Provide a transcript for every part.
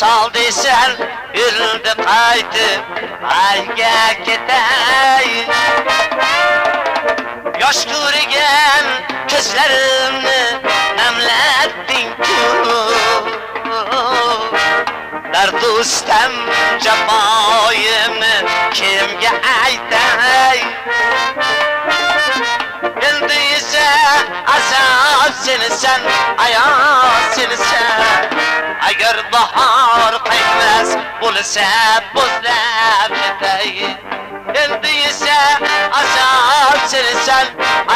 Sol deysen yürüdü qaytib ayga ketay. Yosh ko'rgan ko'zlarimni namlatding-ku. Dard ustam jafoyimni kimga aytay? Endi esa azob sensan, ayoz sensan. Agar bahor qaytmas bo'lsa bo'zlab ketay. Endi esa azob sensan,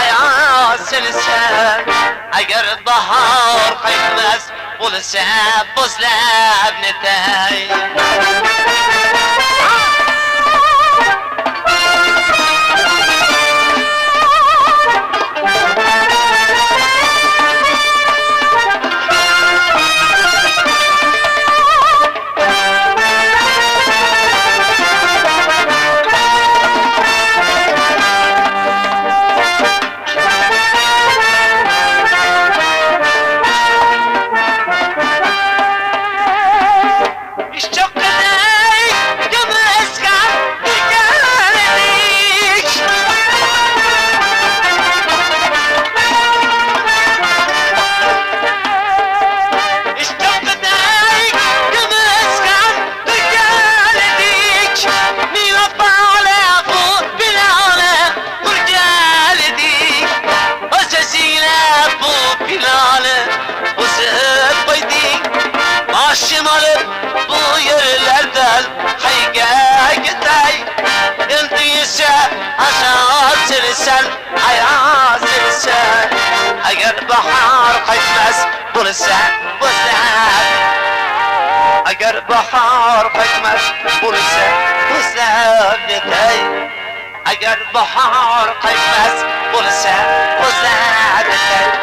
ayoz sensan. Agar bahor qaytmas bo'lsa bo'zlab netay. Başım alıp bu yerlerden hayga gitay. Endi ise azob sensan, ayoz sensan. Agar bahor qaytmas bo'lsa bo'zlab. Agar bahor qaytmas bo'lsa bo'zlab netay. Agar bahor qaytmas bo'lsa bo'zlab netay.